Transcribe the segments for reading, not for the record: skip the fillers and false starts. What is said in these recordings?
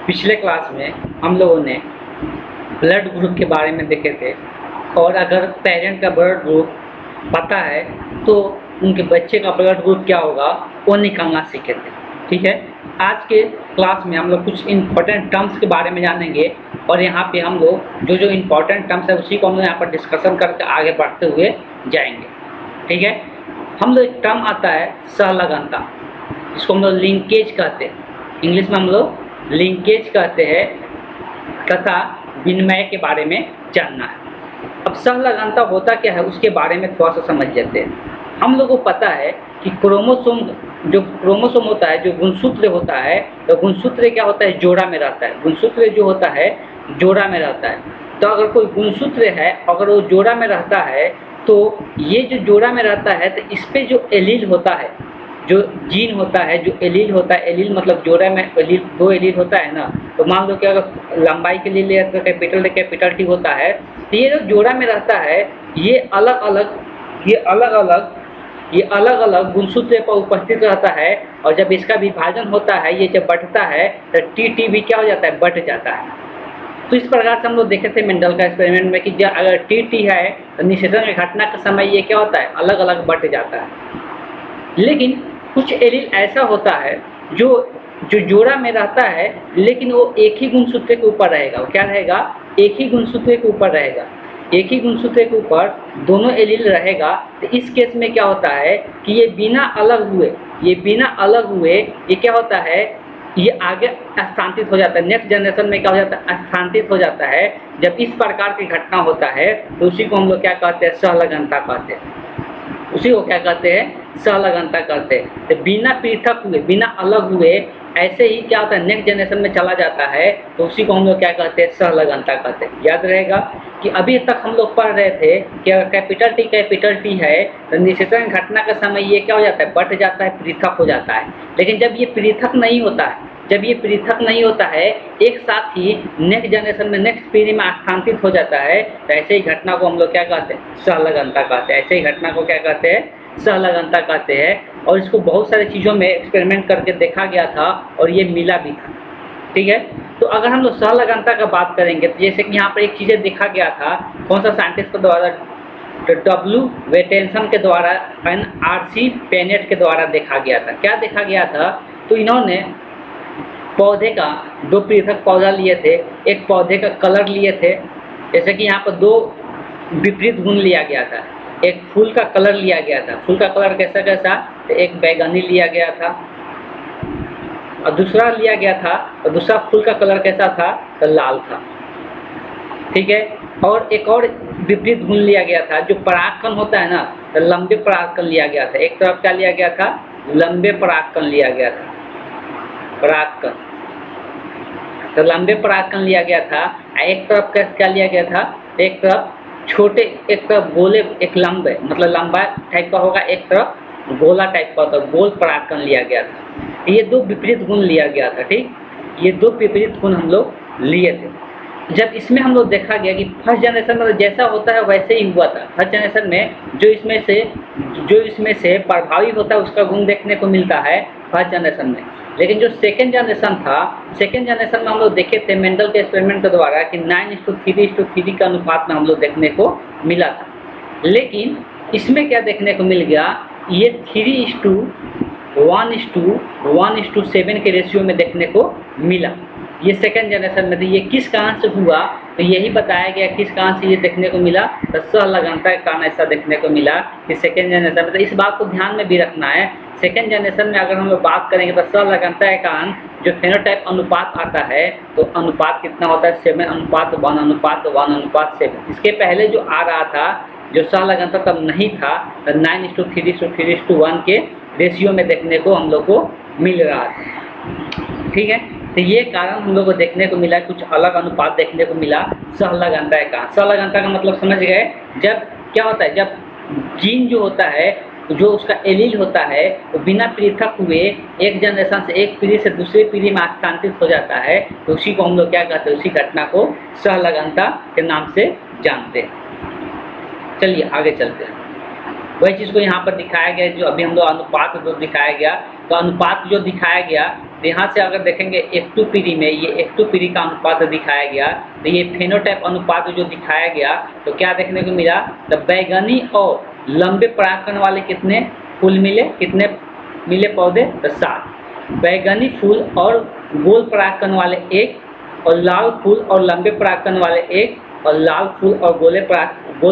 पिछले क्लास में हम लोगों ने ब्लड ग्रुप के बारे में देखे थे और अगर पेरेंट का ब्लड ग्रुप पता है तो उनके बच्चे का ब्लड ग्रुप क्या होगा वो निकालना सीखे थे। ठीक है, आज के क्लास में हम लोग कुछ इम्पोर्टेंट टर्म्स के बारे में जानेंगे और यहाँ पे हम लोग जो इम्पोर्टेंट टर्म्स है उसी को हम लोग यहाँ पर डिस्कशन करके आगे बढ़ते हुए जाएंगे। ठीक है, हम लोग एक टर्म आता है सहलगनता, इसको हम लोग लिंकेज कहते हैं, इंग्लिश में हम लोग लिंकेज कहते हैं तथा विनिमय के बारे में जानना है। अब सहलगनता होता क्या है उसके बारे में थोड़ा सा समझ लेते हैं। हम लोगों को पता है कि क्रोमोसोम होता है, जो गुणसूत्र होता है, तो गुणसूत्र क्या होता है, जोड़ा में रहता है। गुणसूत्र जो होता है जोड़ा में रहता है। तो अगर कोई गुणसूत्र है, अगर वो जोड़ा में रहता है तो ये जो जोड़ा में रहता है तो इस पे जो एलील होता है, जो जीन होता है, जो एलील होता है, एलील मतलब जोड़ा में एलील, दो एलील होता है ना, तो मान लो कि अगर लंबाई के लिए तो कैपिटल टी होता है, तो ये जो जोड़ा में रहता है ये अलग अलग गुणसूत्र पर उपस्थित रहता है और जब इसका विभाजन होता है, ये जब बढ़ता है तो टी भी क्या हो जाता है, बढ़ जाता है। तो इस प्रकार से हम लोग देखे थे मेंडल का एक्सपेरिमेंट में कि जब अगर टी है तो निषेचन की घटना के समय ये क्या होता है, अलग अलग बढ़ जाता है। लेकिन कुछ एलील ऐसा होता है जो जोड़ा में रहता है लेकिन वो एक ही गुणसूत्र के ऊपर रहेगा। वो क्या रहेगा, एक ही गुणसूत्र के ऊपर रहेगा, एक ही गुणसूत्र के ऊपर दोनों एलील रहेगा। तो इस केस में क्या होता है कि ये बिना अलग हुए ये क्या होता है, ये आगे स्थानांतरित हो जाता है, नेक्स्ट जनरेशन में क्या हो जाता है, स्थानांतरित हो जाता है। जब इस प्रकार की घटना होता है तो उसी को हम लोग क्या कहते हैं, सहलगनता कहते हैं। उसी को क्या कहते हैं, सहलगनता कहते हैं। तो बिना पृथक हुए, बिना अलग हुए ऐसे ही क्या होता है, नेक्स्ट जनरेशन में चला जाता है, तो उसी को हम लोग क्या कहते हैं, सहलगनता कहते हैं। याद रहेगा कि अभी तक हम लोग पढ़ रहे थे कि अगर कैपिटल टी है तो निषेचन घटना के समय ये क्या हो जाता है, बढ़ जाता है, पृथक हो जाता है। लेकिन जब ये पृथक नहीं होता है, एक साथ ही नेक्स्ट जनरेशन में, नेक्स्ट पीढ़ी में स्थानांतरित हो जाता है, तो ऐसे ही घटना को हम लोग क्या कहते हैं, सहलगनता कहते हैं। ऐसे ही घटना को क्या कहते हैं, सहलगनता कहते हैं। और इसको बहुत सारी चीज़ों में एक्सपेरिमेंट करके देखा गया था और ये मिला भी था। ठीक है, तो अगर हम लोग सहलगनता का बात करेंगे तो जैसे कि यहाँ पर एक चीज़ें देखा गया था, कौन सा साइंटिस्ट के द्वारा, डब्ल्यू वेटेंसन के द्वारा, NRC पेनेट के द्वारा देखा गया था। क्या देखा गया था, तो इन्होंने पौधे का दो पृथक पौधा लिए थे, एक पौधे का कलर लिए थे, जैसे कि यहाँ पर दो विपरीत गुण लिया गया था। एक फूल का कलर लिया गया था, फूल का कलर कैसा, तो एक बैगनी लिया गया था और दूसरा लिया गया था, और दूसरा फूल का कलर कैसा था, तो लाल था। ठीक है, और एक और विपरीत गुण लिया गया था, जो परागकण होता है ना, तो लंबे परागकण लिया गया था। एक तरफ क्या लिया गया था, लंबे परागकण लिया गया था, परागकण, तो लंबे परागकण लिया गया था। एक तरफ क्या लिया गया था, एक तरफ छोटे, एक तरफ गोले, एक लंबे मतलब लंबा टाइप का होगा, एक तरफ गोला टाइप का होता है, गोल परागकण लिया गया था। ये दो विपरीत गुण लिया गया था। ठीक, ये दो विपरीत गुण हम लोग लिए थे। जब इसमें हम लोग देखा गया कि फर्स्ट जनरेशन में जैसा होता है वैसे ही हुआ था। फर्स्ट जनरेशन में जो इसमें से प्रभावी होता है उसका गुण देखने को मिलता है फर्स्ट जनरेशन में। लेकिन जो सेकेंड जनरेशन था, सेकेंड जनरेशन में हम लोग देखे थे मेंडल के एक्सपेरिमेंट के द्वारा कि 9:3:3 के अनुपात में हम लोग देखने को मिला था। लेकिन इसमें क्या देखने को मिल गया, ये 3:1:1:7 के रेशियो में देखने को मिला। ये सेकेंड जनरेशन में थी। ये किस कारण से हुआ, तो यही बताया गया किस कारण से ये देखने को मिला, तो सहलगनता के कारण ऐसा देखने को मिला कि सेकेंड जनरेशन में। तो इस बात को ध्यान में भी रखना है, सेकेंड जनरेशन में अगर हम लोग बात करेंगे तो सहलगनता के कारण जो फेनोटाइप अनुपात आता है, तो अनुपात कितना होता है, 7:1:1:7। इसके पहले जो आ रहा था, जो सहलगनता तब नहीं था, तो 9:3:3:1 के रेशियो में देखने को हम लोग को मिल रहा था। ठीक है, तो ये कारण हम लोग को देखने को मिला, कुछ अलग अनुपात देखने को मिला सहलगनता का। सहलगनता का मतलब समझ गए, जब क्या होता है, जब जीन जो होता है, जो उसका एलील होता है, वो बिना पृथक हुए एक जनरेशन से, एक पीढ़ी से दूसरी पीढ़ी में स्थानांतरित हो जाता है, तो उसी को हम लोग क्या कहते हैं, उसी घटना को सहलगनता के नाम से जानते हैं। चलिए आगे चलते हैं। वही चीज़ को यहाँ पर दिखाया गया जो अभी हम लोग अनुपात जो दिखाया गया, तो अनुपात जो दिखाया गया तो यहाँ से अगर देखेंगे F2 पीढ़ी में ये F2 पीढ़ी का अनुपात दिखाया गया, तो ये फेनोटाइप अनुपात जो दिखाया गया तो क्या देखने को मिला, तो बैगनी और लंबे परागकण वाले कितने फूल मिले, कितने मिले पौधे, तो 7। बैगनी फूल और गोल परागकण वाले 1, और लाल फूल और लंबे परागकण वाले 1, और लाल फूल और गोल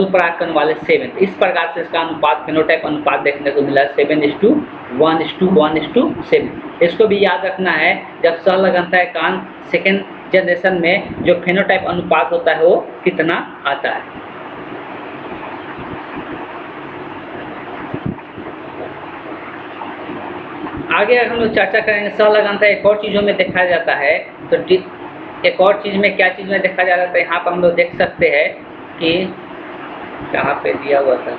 परागकण वाले 7। इस प्रकार से इसका अनुपात फेनोटाइप अनुपात देखने को मिला 7:1:1:7। इसको भी याद रखना है, जब सहलगनता एकांक सेकेंड जनरेशन में जो फेनोटाइप अनुपात होता है वो कितना आता है। आगे अगर हम लोग चर्चा करेंगे सहलगनता एक और चीज़ों में देखा जाता है, तो एक और चीज़ में क्या चीज़ में देखा जा रहा था, यहाँ पर हम लोग देख सकते हैं कि कहाँ पे दिया हुआ था,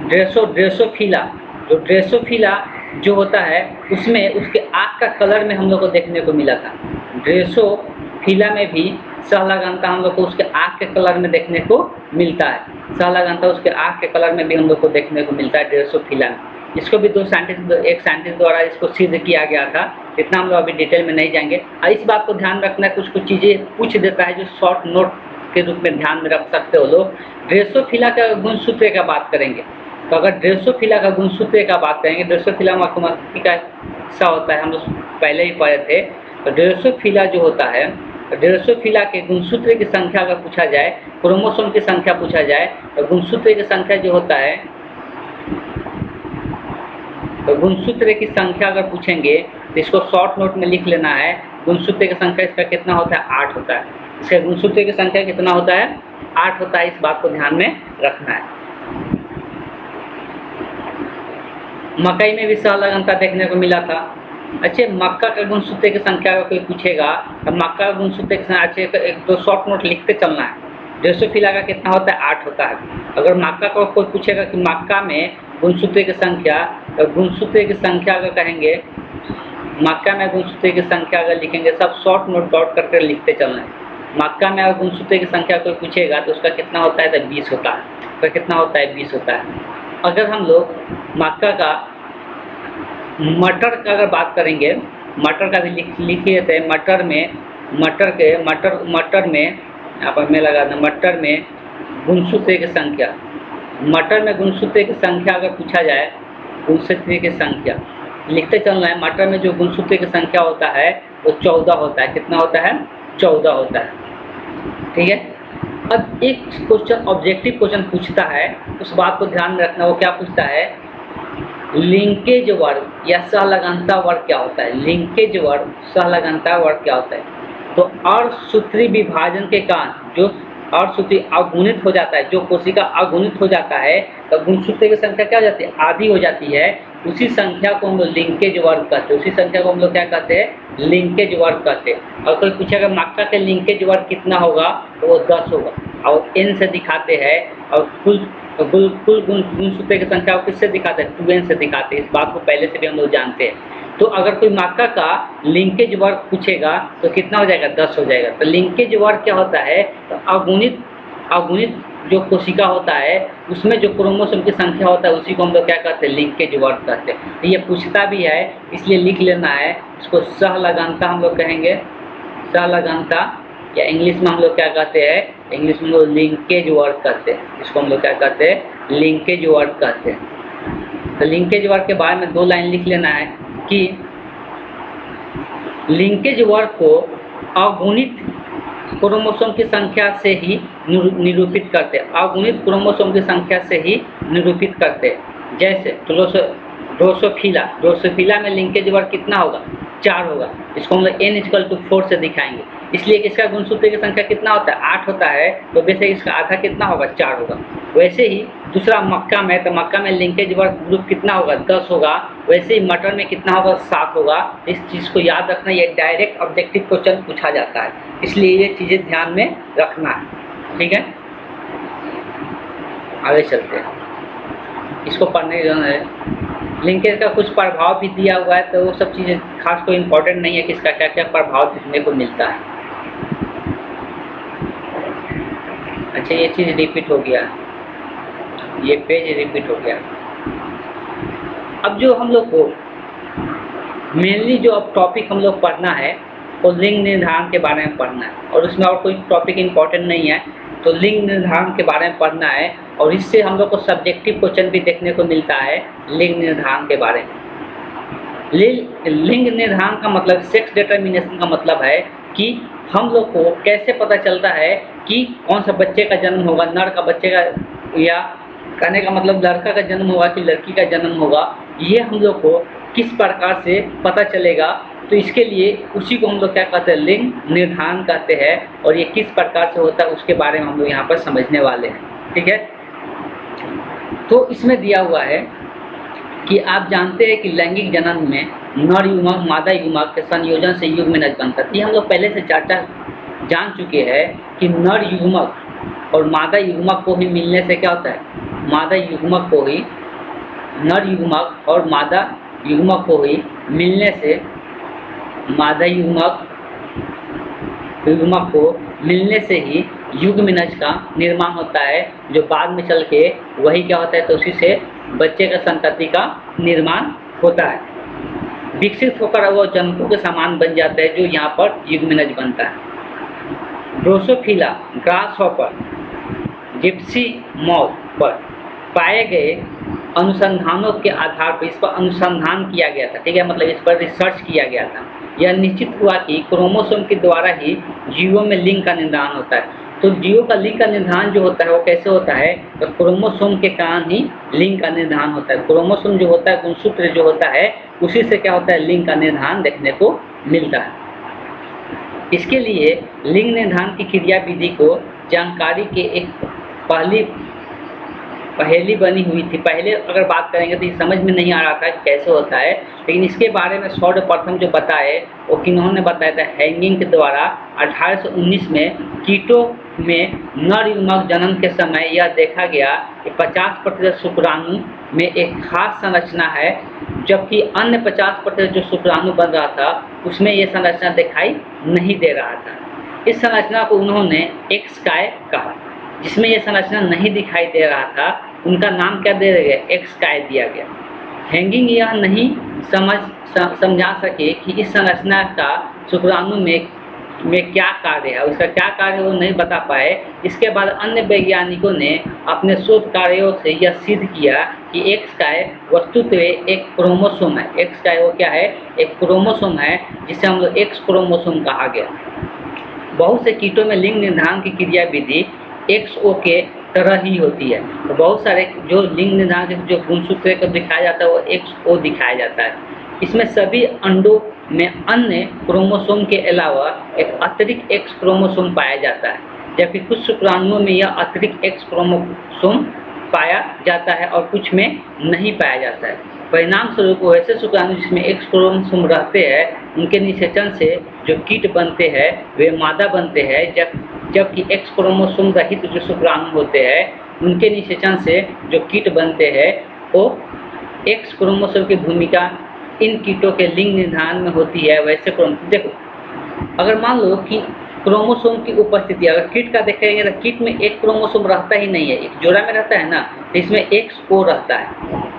ड्रेसोफिला। जो ड्रेसोफिला जो होता है उसमें उसके आँख का कलर में हम लोग को देखने को मिला था। ड्रेसोफिला में भी सहलगनता हम लोग को उसके आँख के कलर में देखने को मिलता है। सहलगनता उसके आँख के कलर में भी हम लोग को देखने को मिलता है ड्रेसोफिला में। इसको भी एक साइंटिस्ट द्वारा इसको सिद्ध किया गया था, इतना हम लोग अभी डिटेल में नहीं जाएंगे। और इस बात को ध्यान रखना है, कुछ चीज़ें पूछ देता है जो शॉर्ट नोट के रूप में ध्यान में रख सकते हो लोग। ड्रेसोफिला का गुणसूत्र का बात करेंगे, तो अगर ड्रेसोफिला का गुणसूत्र का बात करेंगे, ड्रेसोफिला मधुमक्खी का हिस्सा होता है, हम लोग पहले ही पढ़े थे। तो ड्रेसोफिला जो होता है, ड्रेसोफिला के गुणसूत्र की संख्या अगर पूछा जाए, क्रोमोसोम की संख्या पूछा जाए, तो गुणसूत्र की संख्या जो होता है, तो गुणसूत्र की संख्या अगर पूछेंगे तो इसको शॉर्ट नोट में लिख लेना है। गुणसूत्र की संख्या इसका कितना होता है, 8 होता है। इसका गुणसूत्र की संख्या कितना होता है, 8 होता है। इस बात को ध्यान में रखना है। मकई में भी सहलगनता देखने को मिला था। अच्छे, मक्का का गुणसूत्र की संख्या अगर कोई पूछेगा तो मक्का का गुणसूत्र की संख्या अच्छे एक दो शॉर्ट नोट लिखते चलना है। ड्रेसोफिला का कितना होता है, 8 होता है। अगर मक्का को कोई पूछेगा कि मक्का में गुणसूत्र की संख्या, तो गुणसूत्र की संख्या अगर कहेंगे, मक्का में गुणसूत्र की संख्या अगर लिखेंगे, सब शॉर्ट नोट डॉट करके लिखते चलना है। मक्का में अगर गुणसूत्र की संख्या कोई पूछेगा तो उसका कितना होता है, तो 20 होता है। तो कितना होता है, 20 होता है। अगर हम लोग मक्का का मटर का अगर बात करेंगे, मटर का भी लिख लेते हैं। मटर में यहाँ पर मैं लगा दूँ, मटर में गुणसूत्र की संख्या, मटर में गुणसूत्र की संख्या अगर पूछा जाए, गुणसूत्र की संख्या लिखते चलना है। मटर में जो गुणसूत्र की संख्या होता है वो 14 होता है। कितना होता है, 14 होता है। ठीक है। अब एक क्वेश्चन, ऑब्जेक्टिव क्वेश्चन पूछता है, उस बात को ध्यान में रखना। वो क्या पूछता है, लिंकेज वर्ग या सहलगनता वर्ग क्या होता है। लिंकेज वर्ग, सहलगनता वर्ग क्या होता है। तो अर्धसूत्री विभाजन के कारण जो अर्धसूत्री अगुणित हो जाता है, जो कोशिका अगुणित हो जाता है, तो गुणसूत्र की संख्या क्या हो जाती है, आधी हो जाती है। उसी संख्या को हम लोग लिंकेज वर्ग कहते हैं। उसी संख्या को हम लोग क्या कहते हैं, लिंकेज वर्ग कहते हैं। और कोई पूछेगा मक्का के लिंकेज वर्ग कितना होगा, तो वो 10 होगा और n से दिखाते हैं। और कुल गुणसूत्र की संख्या को किससे दिखाते हैं, 2n से दिखाते हैं। इस बात को पहले से भी हम लोग जानते हैं। तो अगर कोई मक्का का लिंकेज वर्ग पूछेगा तो कितना हो जाएगा, 10 हो जाएगा। तो लिंकेज वर्ग क्या होता है, तो अगुणित जो कोशिका होता है उसमें जो क्रोमोसोम की संख्या होता है उसी को हम लोग क्या कहते हैं, लिंकेज वर्ग कहते हैं। तो ये पूछता भी है, इसलिए लिख लेना है। इसको सहलगनता हम लोग कहेंगे, सहलगनता, या इंग्लिश में हम लोग क्या कहते हैं, इंग्लिश में हम लोग लिंकेज वर्ग कहते हैं। इसको हम लोग क्या कहते हैं, लिंकेज वर्ग कहते हैं। तो लिंकेज वर्ग के बारे में 2 लाइन लिख लेना है कि लिंकेज वर्ग को अगुणित क्रोमोसोम की संख्या से ही निरूपित करते हैं। अगुणित क्रोमोसोम की संख्या से ही निरूपित करते हैं। जैसे ड्रोसोफिला में लिंकेज वर्ग कितना होगा, 4 होगा। इसको हम लोग n=4 से दिखाएंगे। इसलिए इसका गुणसूत्र की संख्या कितना होता है, 8 होता है। तो वैसे इसका आधा कितना होगा, 4 होगा। वैसे ही दूसरा मक्का में, तो मक्का में लिंकेज वर्ग ग्रुप कितना होगा, 10 होगा। वैसे ही मटर में कितना होगा, 7 होगा। इस चीज़ को याद रखना, ये डायरेक्ट ऑब्जेक्टिव क्वेश्चन पूछा जाता है, इसलिए ये चीज़ें ध्यान में रखना है। ठीक है, आगे चलते हैं। इसको पढ़ने जो है लिंकेज का कुछ प्रभाव भी दिया हुआ है, तो वो सब चीज़ें खास कोई इम्पोर्टेंट नहीं है कि इसका क्या क्या प्रभाव दिखने को मिलता है। अच्छा, ये चीज़ रिपीट हो गया, ये पेज रिपीट हो गया। अब जो हम लोग को मेनली जो अब टॉपिक हम लोग पढ़ना है वो लिंग निर्धारण के बारे में पढ़ना है, और उसमें और कोई टॉपिक इम्पोर्टेंट नहीं है। तो लिंग निर्धारण के बारे में पढ़ना है, और इससे हम लोग को सब्जेक्टिव क्वेश्चन भी देखने को मिलता है लिंग निर्धारण के बारे में। लिंग निर्धारण का मतलब, सेक्स डिटर्मिनेशन का मतलब है कि हम लोग को कैसे पता चलता है कि कौन सा बच्चे का जन्म होगा, नर का बच्चे का, या कहने का मतलब लड़का का जन्म होगा कि लड़की का जन्म होगा, ये हम लोग को किस प्रकार से पता चलेगा। तो इसके लिए उसी को हम लोग क्या कहते हैं, लिंग निर्धारण कहते हैं, और ये किस प्रकार से होता है उसके बारे में हम लोग यहाँ पर समझने वाले हैं। ठीक है, तो इसमें दिया हुआ है कि आप जानते हैं कि लैंगिक जनन में नर युग्मक मादा युग्मक के संयोजन से युग्मनज बनता है। ये हम लोग पहले से चर्चा जान चुके हैं कि नर युग्मक और मादा युग्मक को ही मिलने से क्या होता है, मादा युग्मक को ही, नर युग्मक और मादा युग्मक को ही मिलने से, मादा युग्मक को मिलने से ही युग्मनज का निर्माण होता है, जो बाद में चल के वही क्या होता है, तो उसी से बच्चे का संतति का निर्माण होता है। विकसित होकर वो जंतु के समान बन जाता है, जो यहाँ पर युग्मनज बनता है। ड्रोसोफिला, ग्रासहॉपर, जिप्सी मॉथ पर पाए गए अनुसंधानों के आधार पर इस पर अनुसंधान किया गया था। ठीक है, मतलब इस पर रिसर्च किया गया था। यह निश्चित हुआ कि क्रोमोसोम के द्वारा ही जीवों में लिंग का निर्धारण होता है। तो जीवों का लिंग का निर्धारण जो होता है वो कैसे होता है, तो क्रोमोसोम के कारण ही लिंग का निर्धारण होता है। क्रोमोसोम जो होता है, गुणसूत्र जो होता है, उसी से क्या होता है, लिंग का निर्धारण देखने को मिलता है। इसके लिए लिंग निर्धारण की क्रिया विधि को जानकारी के एक पहेली बनी हुई थी। पहले अगर बात करेंगे तो ये समझ में नहीं आ रहा था कि कैसे होता है, लेकिन इसके बारे में सर्वप्रथम जो बताए वो किन्होंने बताया था, हैंगिंग के द्वारा 1819 में। कीटों में नर युग्मक जन्म के समय यह देखा गया कि 50% शुक्राणु में एक खास संरचना है, जबकि अन्य 50% जो शुक्राणु बन रहा था उसमें यह संरचना दिखाई नहीं दे रहा था। इस संरचना को उन्होंने एक्सकाय कहा। जिसमें यह संरचना नहीं दिखाई दे रहा था उनका नाम क्या दे गया, एक्सकाय दिया गया। हैंगिंग यह नहीं समझा सके कि इस संरचना का शुक्राणु में क्या कार्य है, उसका क्या कार्य वो नहीं बता पाए। इसके बाद अन्य वैज्ञानिकों ने अपने शोध कार्यों से यह सिद्ध किया कि एक्सकाय वस्तुतः एक क्रोमोसोम है। एक्सकाय वो क्या है, एक क्रोमोसोम है, जिसे हम लोग एक्स क्रोमोसोम कहा गया। बहुत से कीटों में लिंग निर्धारण की क्रिया विधि XO के तरह ही होती है। तो बहुत सारे जो लिंग निर्धारण के जो गुणसूत्र को दिखाया जाता है वो XO दिखाया जाता है। इसमें सभी अंडों में अन्य क्रोमोसोम के अलावा एक अतिरिक्त X क्रोमोसोम पाया जाता है, जबकि कुछ शुक्राणुओं में यह अतिरिक्त X क्रोमोसोम पाया जाता है और कुछ में नहीं पाया जाता है। परिणाम स्वरूप वैसे शुक्राणु जिसमें X क्रोमोसोम रहते हैं उनके निषेचन से जो कीट बनते हैं वे मादा बनते हैं, जबकि X क्रोमोसोम रहित जो शुक्राणु होते हैं उनके निषेचन से जो कीट बनते हैं वो X क्रोमोसोम की भूमिका इन कीटों के लिंग निर्धारण में होती है। वैसे देखो, अगर मान लो कि क्रोमोसोम की उपस्थिति, अगर कीट का देखेंगे तो कीट में एक क्रोमोसोम रहता ही नहीं है, एक जोड़ा में रहता है ना, तो इसमें XO रहता है।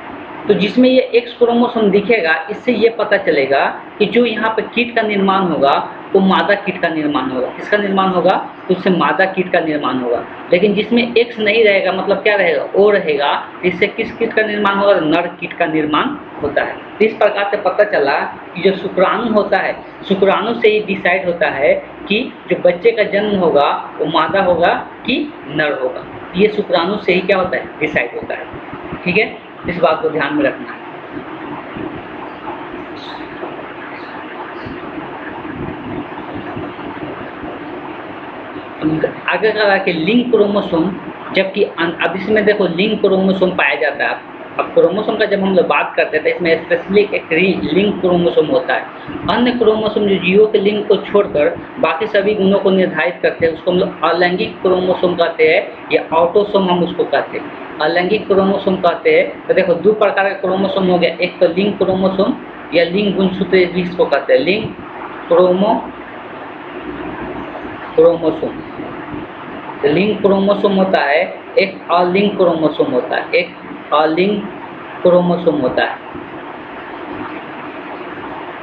तो जिसमें ये X क्रोमोसोम दिखेगा, इससे ये पता चलेगा कि जो यहाँ पर कीट का निर्माण होगा वो मादा कीट का निर्माण होगा। किसका निर्माण होगा, तो उससे मादा कीट का निर्माण होगा। लेकिन जिसमें X नहीं रहेगा, मतलब क्या रहेगा, O रहेगा, इससे किस कीट का निर्माण होगा, नर कीट का निर्माण होता है। तो इस प्रकार से पता चला कि जो शुक्राणु होता है, शुक्राणु से ही डिसाइड होता है कि जो बच्चे का जन्म होगा वो मादा होगा कि नर होगा। ये शुक्राणु से ही क्या होता है, डिसाइड होता है। ठीक है, इस बात को ध्यान में रखना है। आगे कहा कि लिंग क्रोमोसोम, जबकि अब इसमें देखो लिंग क्रोमोसोम पाया जाता है। अब क्रोमोसोम का जब हम लोग बात करते हैं तो इसमें स्पेशली एक लिंग क्रोमोसोम होता है। अन्य क्रोमोसोम जो जीवों के लिंग को छोड़कर बाकी सभी गुणों को निर्धारित करते हैं उसको हम लोग अलैंगिक क्रोमोसोम कहते हैं, या ऑटोसोम हम उसको कहते हैं, अलैंगिक क्रोमोसोम कहते हैं। तो देखो दो प्रकार का क्रोमोसोम हो गया, एक तो लिंग क्रोमोसोम या लिंग गुणसूत्र जिसको कहते हैं, लिंग क्रोमोसोम। लिंग क्रोमोसोम होता है, एक अलिंग क्रोमोसोम होता है, एक अलिंग क्रोमोसोम होता है।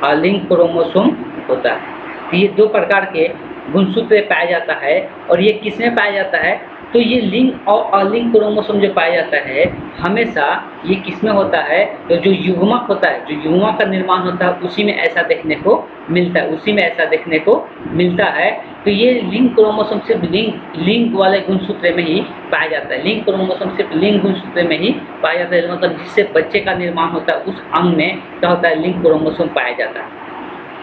अलिंक क्रोमोसोम होता है। तो ये दो प्रकार के गुणसूत्र पाया जाता है। और ये किसमें पाया जाता है? तो ये लिंक और अलिंक क्रोमोसोम जो पाया जाता है हमेशा ये किसमें होता है? तो जो युग्मक होता है, जो युग्मक का निर्माण होता है उसी में ऐसा देखने को मिलता है, उसी में ऐसा देखने को मिलता है। तो ये लिंक क्रोमोसोम सिर्फ लिंक वाले गुणसूत्र में ही पाया जाता है। लिंक क्रोमोसोम सिर्फ लिंक गुणसूत्र में ही पाया जाता है, मतलब जिससे बच्चे का निर्माण होता है उस अंग में क्या होता है? लिंक क्रोमोसोम पाया जाता है।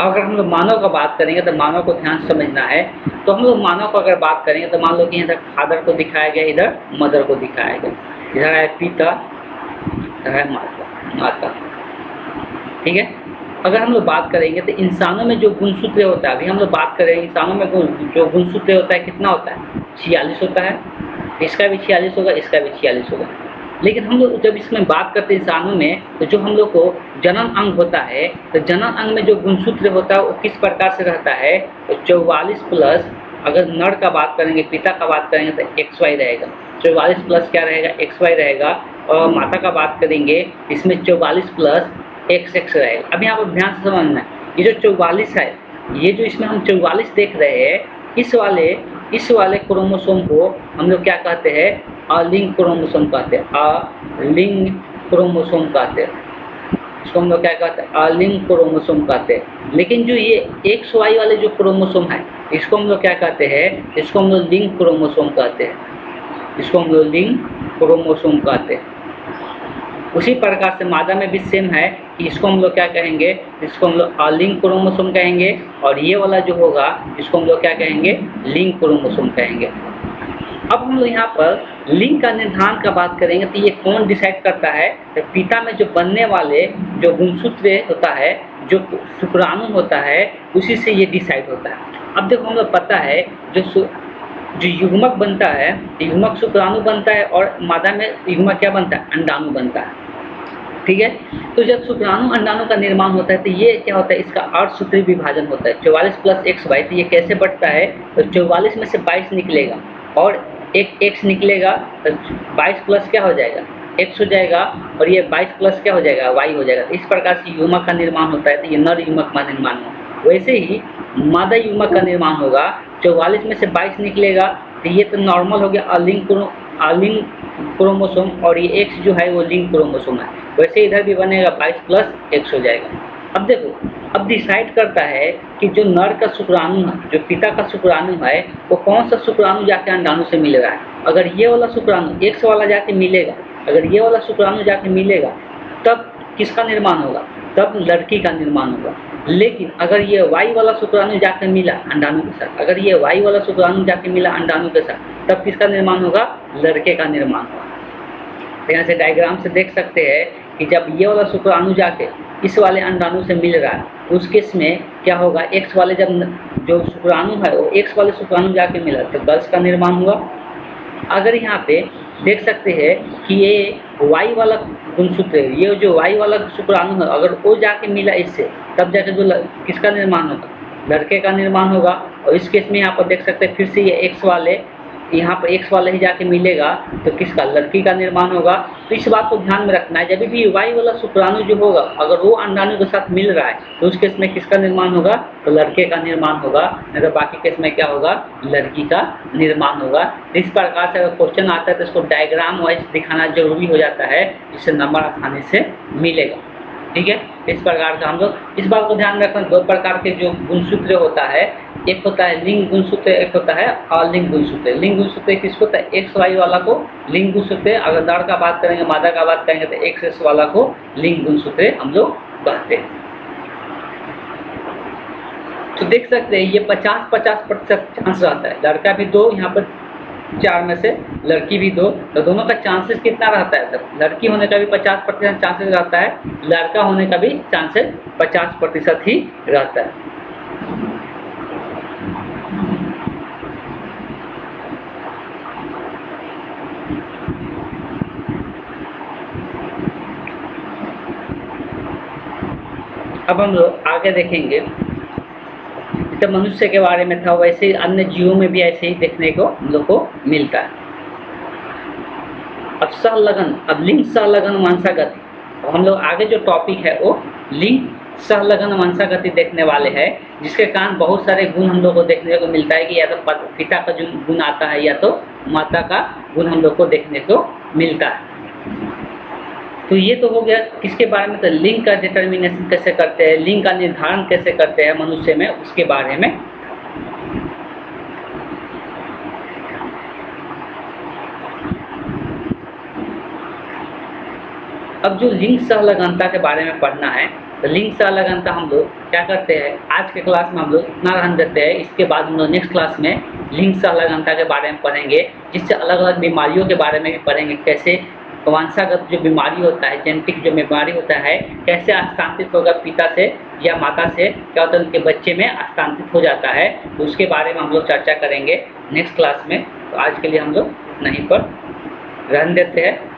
अगर हम लोग मानव का बात करेंगे तो मानव को ध्यान समझना है। तो हम लोग मानव को अगर बात करेंगे तो मान लो कि इधर फादर को दिखाया गया, इधर मदर को दिखाया गया, इधर है पिता, इधर है माता। ठीक है। अगर हम लोग बात करेंगे तो इंसानों में जो गुणसूत्र होता है, अभी हम लोग बात करेंगे इंसानों में जो गुणसूत्र होता है कितना होता है? 46 होता है। इसका भी 46 होगा, इसका भी 46 होगा। लेकिन हम लोग जब इसमें बात करते हैं इंसानों में, तो जो हम लोग को जनन अंग होता है, तो जनन अंग में जो गुणसूत्र होता है वो किस प्रकार से रहता है? तो 44 प्लस, अगर नर का बात करेंगे, पिता का बात करेंगे तो XY रहेगा। 44 प्लस क्या रहेगा? XY रहेगा। और माता का बात करेंगे इसमें 44 प्लस XX रहेगा। अब यहाँ पर ध्यान से समझना है, ये जो 44 है, ये जो इसमें हम 44 देख रहे हैं, इस वाले क्रोमोसोम को हम लोग क्या कहते हैं? अलिंक क्रोमोसोम कहते हैं। अलिंक क्रोमोसोम कहते हैं। इसको हम लोग क्या कहते हैं? अलिंक क्रोमोसोम कहते हैं। लेकिन जो ये XY वाले जो क्रोमोसोम है, इसको हम लोग क्या कहते हैं? इसको हम लोग लिंक क्रोमोसोम कहते हैं। इसको हम लोग लिंक क्रोमोसोम कहते हैं। उसी प्रकार से मादा में भी सेम है कि इसको हम लोग क्या कहेंगे? इसको हम लोग अलिंक क्रोमोसोम कहेंगे। और ये वाला जो होगा इसको हम लोग क्या कहेंगे? लिंक क्रोमोसोम कहेंगे। अब हम लोग यहाँ पर लिंग का निर्धारण का बात करेंगे तो ये कौन डिसाइड करता है? तो पिता में जो बनने वाले जो गुणसूत्र होता है, जो शुक्राणु होता है, उसी से ये डिसाइड होता है। अब देखो हम लोग पता है जो युग्मक बनता है, युग्मक शुक्राणु बनता है और मादा में युग्मक क्या बनता है? अंडाणु बनता है। ठीक है। तो जब शुक्राणु अंडाणु का निर्माण होता है तो ये क्या होता है? इसका अर्धसूत्रीय विभाजन होता है। 44 प्लस XY, तो ये कैसे बढ़ता है? तो 44 में से 22 निकलेगा और एक X निकलेगा, तो 22 प्लस क्या हो जाएगा? X हो जाएगा। और ये 22 प्लस क्या हो जाएगा? Y हो जाएगा। तो इस प्रकार से युग्मक का निर्माण होता है। तो ये नर युग्मक का निर्माण होगा। वैसे ही मादा युग्मक का निर्माण होगा। 44 में से 22 निकलेगा, तो ये तो नॉर्मल हो गया अलिंक क्रोमोसोम, और ये X जो है वो लिंक क्रोमोसोम है। वैसे इधर भी बनेगा, 22 प्लस X हो जाएगा। अब देखो, अब डिसाइड करता है कि जो नर का शुक्राणु है, जो पिता का शुक्राणु है, वो कौन सा शुक्राणु जाके अंडाणु से मिल रहा है। अगर ये वाला शुक्राणु X वाला जाके मिलेगा, अगर ये वाला शुक्राणु जाके मिलेगा, तब किसका निर्माण होगा? तब लड़की का निर्माण होगा। लेकिन अगर ये Y वाला शुक्राणु जाकर मिला अंडाणु के साथ, अगर ये Y वाला शुक्राणु जाके मिला अंडाणु के साथ, तब किसका निर्माण होगा? लड़के का निर्माण होगा। तो यहाँ से डायग्राम से देख सकते हैं कि जब ये वाला शुक्राणु जाके इस वाले अंडाणु से मिल रहा है, उस केस में क्या होगा? X वाले जब जो शुक्राणु है वो X वाले शुक्राणु जाके मिला तो गर्ल्स का निर्माण हुआ। अगर यहाँ पे देख सकते हैं कि ये Y वाला गुणसूत्र, ये जो Y वाला शुक्राणु है, अगर वो जाके मिला इससे, तब जाके जो किसका निर्माण होगा? लड़के का निर्माण होगा। और इस केस में यहाँ पर देख सकते हैं फिर से ये X वाले, यहाँ पर X वाला ही जाके मिलेगा तो किसका? लड़की का निर्माण होगा। तो इस बात को ध्यान में रखना है, जब भी Y वाला शुक्राणु जो होगा अगर वो अंडाणु के साथ मिल रहा है तो उस केस में किसका निर्माण होगा? तो लड़के का निर्माण होगा। नहीं तो बाकी केस में क्या होगा? लड़की का निर्माण होगा। इस प्रकार से अगर क्वेश्चन आता है तो इसको डायग्राम वाइज दिखाना जरूरी हो जाता है, जिससे नंबर आसानी से मिलेगा। ठीक है। इस प्रकार का हम लोग इस बात को ध्यान रखना, दो प्रकार के जो गुणसूत्र होता है, एक होता है लिंग गुणसूत्र, एक होता है अलिंग गुणसूत्र। लिंग गुणसूत्र किसको होता है? XY वाला को लिंग गुणसूत्र, अगर नर का बात करेंगे, मादा का बात करेंगे तो XX वाला को लिंग गुणसूत्र हम लोग कहते हैं। तो देख सकते हैं ये 50-50% चांस रहता है। लड़का भी 2, यहाँ पर 4 में से लड़की भी 2, तो दोनों का चांसेस कितना रहता है? तो लड़की होने का भी 50% चांसेस रहता है, लड़का होने का भी चांसेस 50% ही रहता है। अब हम लोग आगे देखेंगे, तो मनुष्य के बारे में था, वैसे ही अन्य जीवों में भी ऐसे ही देखने को हम लोग को मिलता है। अब लिंग सहलग्न वंशागति, हम लोग आगे जो टॉपिक है वो लिंग सहलगन वंशागति देखने वाले हैं, जिसके कारण बहुत सारे गुण हम लोग को देखने को मिलता है कि या तो पिता का जो गुण आता है या तो माता का गुण हम लोग को देखने को मिलता है। तो ये तो हो गया किसके बारे में, तो लिंग का डिटर्मिनेशन कैसे करते हैं, लिंग का निर्धारण कैसे करते हैं मनुष्य में, उसके बारे में। अब जो लिंग सहलगनता के बारे में पढ़ना है, तो लिंग सहलगनता हम लोग क्या करते हैं, आज के क्लास में हम लोग इतना ध्यान देते हैं। इसके बाद हम लोग नेक्स्ट क्लास में लिंग सहलगनता के बारे में पढ़ेंगे, जिससे अलग अलग बीमारियों के बारे में भी पढ़ेंगे। कैसे वंशागत जो बीमारी होता है, जेनेटिक जो बीमारी होता है, कैसे हस्तांतरित होगा पिता से या माता से, क्या होता है उनके बच्चे में हस्तांतरित हो जाता है, तो उसके बारे में हम लोग चर्चा करेंगे नेक्स्ट क्लास में। तो आज के लिए हम लोग नहीं पर रहने देते हैं।